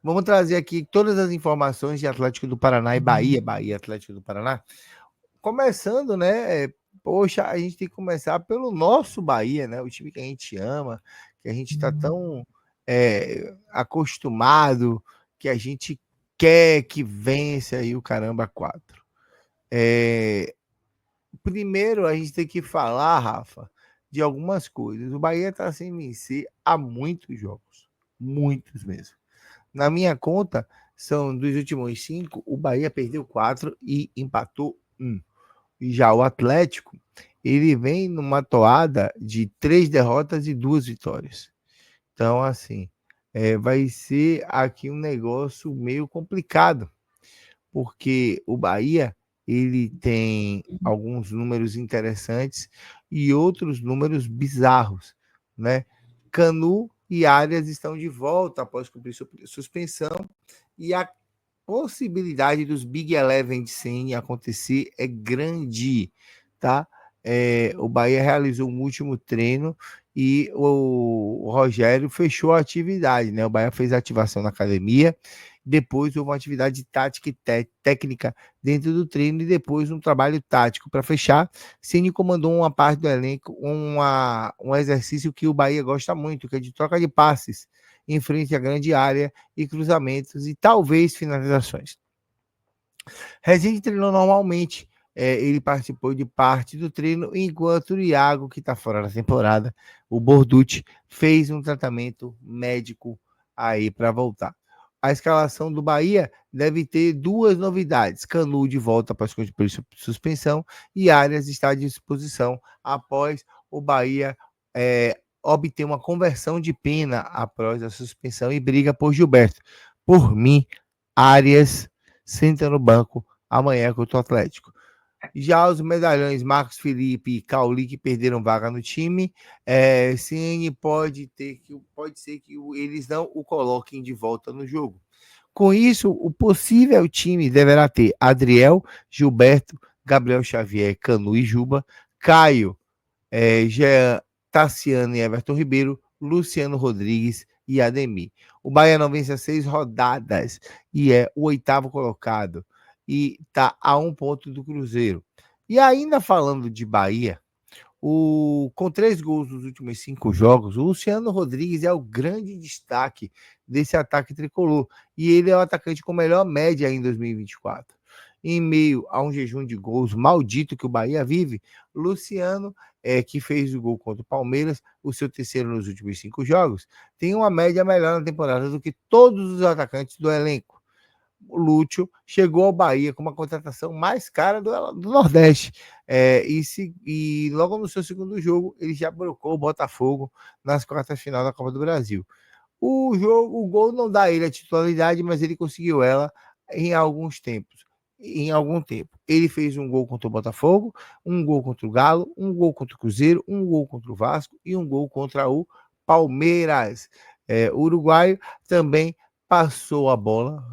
Vamos trazer aqui todas as informações de Atlético do Paraná e Bahia Atlético do Paraná. Começando, né? Poxa, a gente tem que começar pelo nosso Bahia, né? O time que a gente ama, que a gente está tão acostumado, que a gente quer que vença aí o Caramba 4. Primeiro, a gente tem que falar, Rafa, de algumas coisas. O Bahia está sem vencer há muitos jogos, muitos mesmo. Na minha conta, são dos últimos 5, o Bahia perdeu 4 e empatou 1. E já o Atlético, ele vem numa toada de 3 derrotas e 2 vitórias. Então, assim, vai ser aqui um negócio meio complicado, porque o Bahia ele tem alguns números interessantes e outros números bizarros, né? Canu e Arias estão de volta após cumprir suspensão e a possibilidade dos Big Eleven de Ceni acontecer é grande, tá? O Bahia realizou um último treino e o Rogério fechou a atividade, né? O Bahia fez a ativação na academia, depois houve uma atividade tática e técnica dentro do treino e depois um trabalho tático para fechar. Ceni comandou uma parte do elenco, um exercício que o Bahia gosta muito, que é de troca de passes em frente à grande área e cruzamentos e talvez finalizações. Rezende treinou normalmente, ele participou de parte do treino, enquanto o Iago, que está fora da temporada, o Borducci, fez um tratamento médico aí para voltar. A escalação do Bahia deve ter 2 novidades. Canu de volta para suspensão e Arias está à disposição após o Bahia obter uma conversão de pena após a suspensão e briga por Gilberto. Por mim, Arias senta no banco amanhã contra o Atlético. Já os medalhões Marcos Felipe e Cauli, que perderam vaga no time, Ceni pode ser que eles não o coloquem de volta no jogo. Com isso, o possível time deverá ter Adriel, Gilberto, Gabriel Xavier, Canu e Juba, Caio, Jean, Tassiano e Everton Ribeiro, Luciano Rodrigues e Ademir. O Bahia não vence há 6 rodadas e é o 8º colocado e está a 1 ponto do Cruzeiro. E ainda falando de Bahia, com 3 gols nos últimos 5 jogos, o Luciano Rodrigues é o grande destaque desse ataque tricolor e ele é o atacante com melhor média em 2024. Em meio a um jejum de gols maldito que o Bahia vive, Luciano, que fez o gol contra o Palmeiras, o seu terceiro nos últimos 5 jogos, tem uma média melhor na temporada do que todos os atacantes do elenco. O Lúcio chegou ao Bahia com uma contratação mais cara do Nordeste. E logo no seu segundo jogo, ele já brocou o Botafogo nas quartas final da Copa do Brasil. O gol não dá a ele a titularidade, mas ele conseguiu ela em alguns tempos. Em algum tempo. Ele fez um gol contra o Botafogo, um gol contra o Galo, um gol contra o Cruzeiro, um gol contra o Vasco e um gol contra o Palmeiras. O uruguaio também passou a bola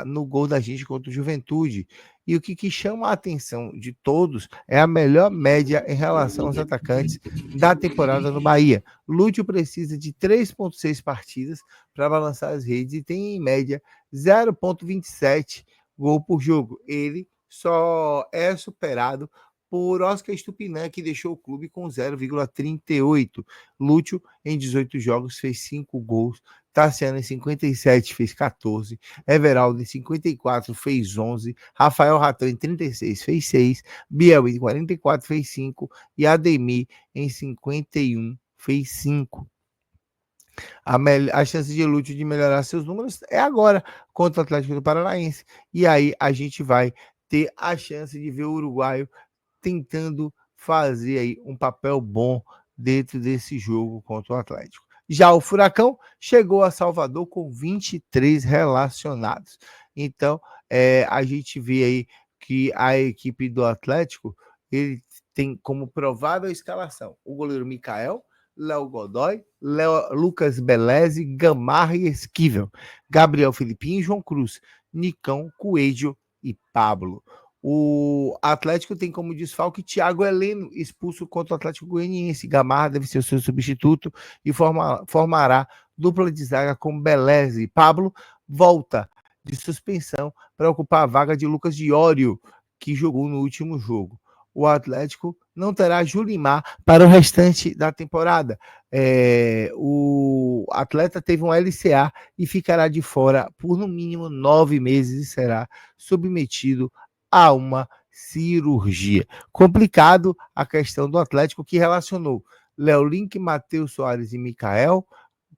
no gol da gente contra o Juventude. E o que chama a atenção de todos é a melhor média em relação aos atacantes da temporada no Bahia. Lúcio precisa de 3,6 partidas para balançar as redes e tem em média 0,27 gol por jogo. Ele só é superado por Oscar Estupinã, que deixou o clube com 0,38. Lúcio, em 18 jogos, fez 5 gols. Tassiano, em 57, fez 14. Everaldo, em 54, fez 11. Rafael Ratan, em 36, fez 6. Biel, em 44, fez 5. E Ademir, em 51, fez 5. A chance de Lúcio de melhorar seus números é agora contra o Atlético do Paranaense. E aí a gente vai ter a chance de ver o uruguaio tentando fazer aí um papel bom dentro desse jogo contra o Atlético. Já o Furacão chegou a Salvador com 23 relacionados. Então, a gente vê aí que a equipe do Atlético ele tem como provável escalação o goleiro Mikael, Léo Godoy, Lucas Beleze, Gamarra e Esquivel, Gabriel Filipinho e João Cruz, Nicão, Coelho e Pablo. O Atlético tem como desfalque Thiago Heleno, expulso contra o Atlético Goianiense. Gamarra deve ser o seu substituto e formará dupla de zaga com Beleze. Pablo volta de suspensão para ocupar a vaga de Lucas Diório, que jogou no último jogo. O Atlético não terá Julimar para o restante da temporada. O atleta teve um LCA e ficará de fora por no mínimo 9 meses e será submetido a uma cirurgia. Complicado a questão do Atlético, que relacionou Léo Link, Matheus Soares e Mikael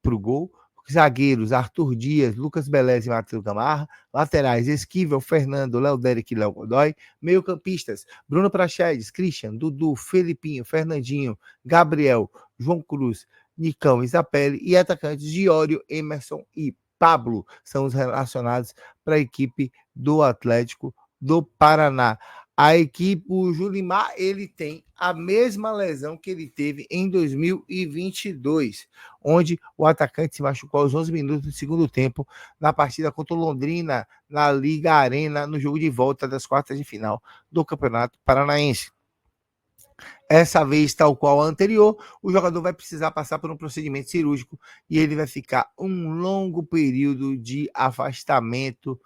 para o gol. Zagueiros, Arthur Dias, Lucas Beleza e Matheus Gamarra. Laterais, Esquivel, Fernando, Léo Derek e Léo Godoy. Meio-campistas, Bruno Prachedes, Christian, Dudu, Felipinho, Fernandinho, Gabriel, João Cruz, Nicão e Zapelli. E atacantes, Giório, Emerson e Pablo são os relacionados para a equipe do Atlético do Paraná. A equipe, o Julimar, ele tem a mesma lesão que ele teve em 2022, onde o atacante se machucou aos 11 minutos do segundo tempo na partida contra o Londrina, na Liga Arena, no jogo de volta das quartas de final do Campeonato Paranaense. Essa vez, tal qual a anterior, o jogador vai precisar passar por um procedimento cirúrgico e ele vai ficar um longo período de afastamento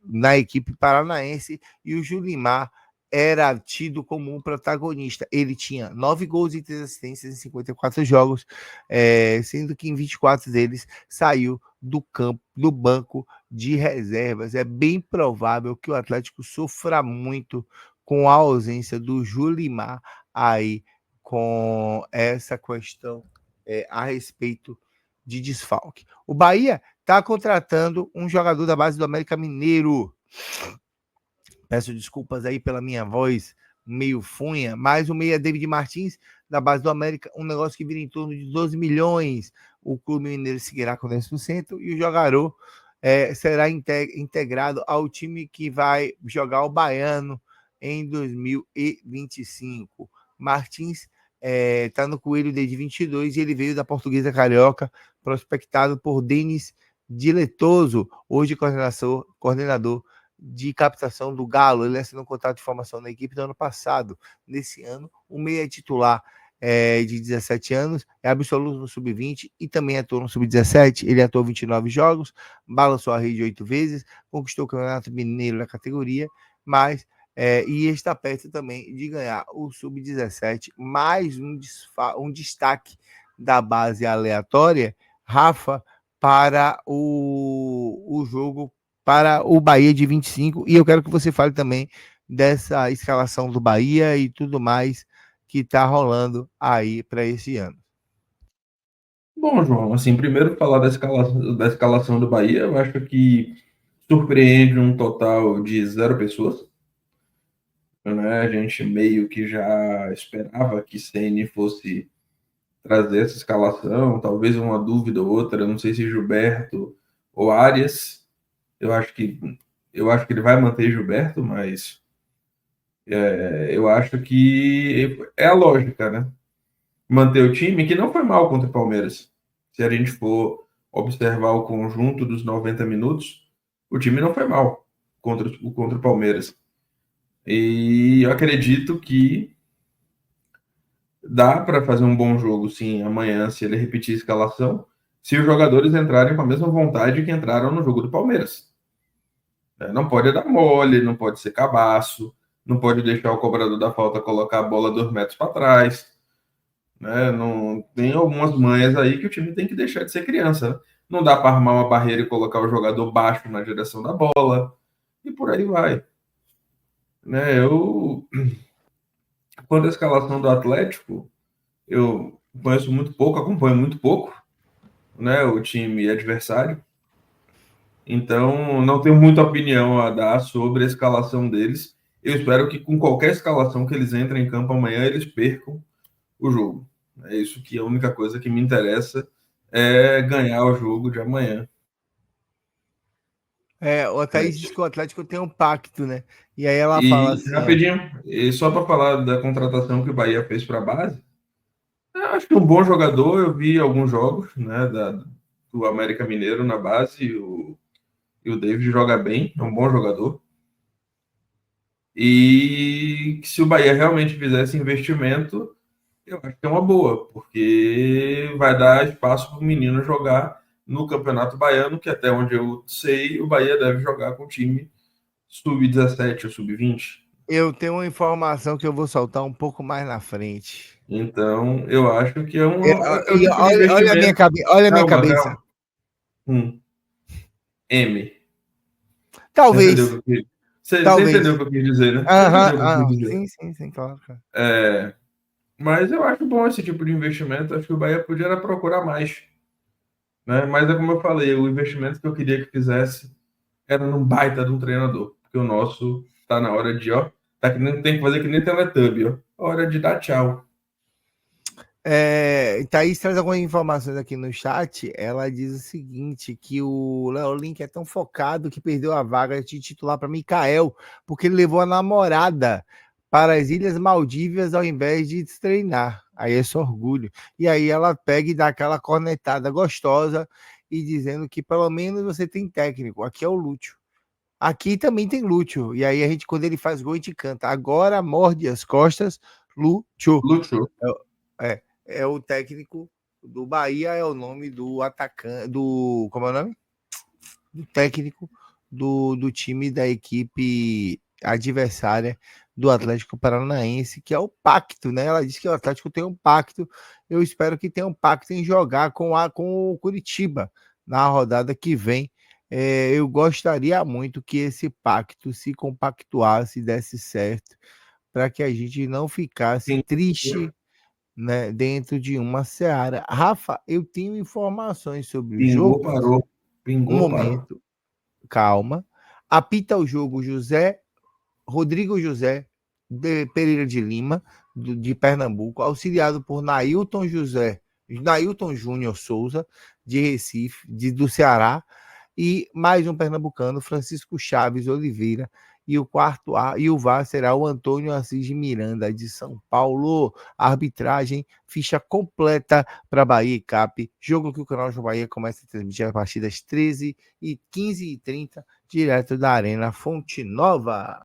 na equipe paranaense, e o Julimar era tido como um protagonista. Ele tinha 9 gols e 3 assistências em 54 jogos, sendo que em 24 deles saiu do campo, do banco de reservas. É bem provável que o Atlético sofra muito com a ausência do Julimar aí, com essa questão a respeito de desfalque. O Bahia está contratando um jogador da base do América Mineiro. Peço desculpas aí pela minha voz meio funha, mas o meia David Martins, da base do América, um negócio que vira em torno de 12 milhões. O clube mineiro seguirá com 10% e o jogador será integrado ao time que vai jogar o Baiano em 2025. Martins está no Coelho desde 22 e ele veio da Portuguesa Carioca, prospectado por Denis Diletoso, hoje coordenador de captação do Galo. Ele assinou um contrato de formação na equipe no ano passado. Nesse ano, o meia titular de 17 anos, é absoluto no sub-20 e também atuou no sub-17. Ele atuou 29 jogos, balançou a rede 8 vezes, conquistou o Campeonato Mineiro na categoria, mas e está perto também de ganhar o sub-17. Mais um destaque da base aleatória, Rafa, para o jogo para o Bahia de 25, e eu quero que você fale também dessa escalação do Bahia e tudo mais que está rolando aí para esse ano. Bom, João, assim, primeiro falar da escalação do Bahia, eu acho que surpreende um total de 0 pessoas, né? A gente meio que já esperava que Ceni fosse trazer essa escalação, talvez uma dúvida ou outra, não sei se Gilberto ou Arias. Eu acho que ele vai manter Gilberto, mas eu acho que é a lógica, né? Manter o time, que não foi mal contra o Palmeiras. Se a gente for observar o conjunto dos 90 minutos, o time não foi mal contra o Palmeiras. E eu acredito que dá para fazer um bom jogo, sim, amanhã, se ele repetir a escalação, se os jogadores entrarem com a mesma vontade que entraram no jogo do Palmeiras. Não pode dar mole, não pode ser cabaço, não pode deixar o cobrador da falta colocar a bola 2 metros para trás. Né? Não, tem algumas manhas aí que o time tem que deixar de ser criança. Né? Não dá para armar uma barreira e colocar o jogador baixo na direção da bola, e por aí vai. Né? Quando a escalação do Atlético, eu conheço muito pouco, acompanho muito pouco, né, o time adversário. Então, não tenho muita opinião a dar sobre a escalação deles. Eu espero que com qualquer escalação que eles entrem em campo amanhã, eles percam o jogo. É isso que a única coisa que me interessa é ganhar o jogo de amanhã. O Thaís diz que o Atlético tem um pacto, né? E aí ela fala E assim, ó. rapidinho, e só para falar da contratação que o Bahia fez para a base, eu acho que é um bom jogador. Eu vi alguns jogos, né, do América Mineiro na base, e o David joga bem, é um bom jogador. E que se o Bahia realmente fizesse investimento, Eu acho que é uma boa, porque vai dar espaço para o menino jogar no Campeonato Baiano, que até onde eu sei, o Bahia deve jogar com o time sub-17 ou sub-20. Eu tenho uma informação que eu vou soltar um pouco mais na frente. Então, eu acho que é o E tipo de investimento. olha a minha Calma, cabeça. calma. M. Você entendeu o Talvez, que eu quis? Você talvez. entendeu o que eu quis dizer, né? Você Aham, entendeu o que eu quis dizer. sim, sim, sim, claro, cara. Mas eu acho bom esse tipo de investimento. Acho que o Bahia podia era procurar mais, né? Mas é como eu falei, o investimento que eu queria que fizesse era num baita de um treinador. Porque o nosso tá na hora de, ó, tá que nem, tem que fazer que nem Teletubby, ó. Hora de dar tchau. Thaís traz algumas informações aqui no chat. Ela diz o seguinte: que o Léo Link é tão focado que perdeu a vaga de titular para Mikael, porque ele levou a namorada para as Ilhas Maldivas ao invés de treinar. Aí é só orgulho. E aí ela pega e dá aquela cornetada gostosa e dizendo que pelo menos você tem técnico. Aqui é o Lúcio. Aqui também tem Lúcio. E aí a gente, quando ele faz gol, a gente canta. Agora morde as costas, Lúcio. Luxo. É o técnico do Bahia, é o nome do atacante, do, como é o nome? Do técnico do time da equipe adversária do Atlético Paranaense, que é o pacto, né? Ela disse que o Atlético tem um pacto. Eu espero que tenha um pacto em jogar com o Curitiba na rodada que vem. Eu gostaria muito que esse pacto se compactuasse, desse certo, para que a gente não ficasse Pingou, triste, né, dentro de uma seara. Rafa, eu tenho informações sobre o pingou, jogo. parou. Um Pingou, parou. momento, calma. Apita o jogo Rodrigo José de Pereira de Lima, de Pernambuco, auxiliado por Nailton Júnior Souza, de Recife, do Ceará, e mais um pernambucano, Francisco Chaves Oliveira, e o quarto e o VAR será o Antônio Assis de Miranda, de São Paulo. Arbitragem, ficha completa para Bahia e Cap. Jogo que o canal João Bahia começa a transmitir a partir das 13h15 e 30, direto da Arena Fonte Nova.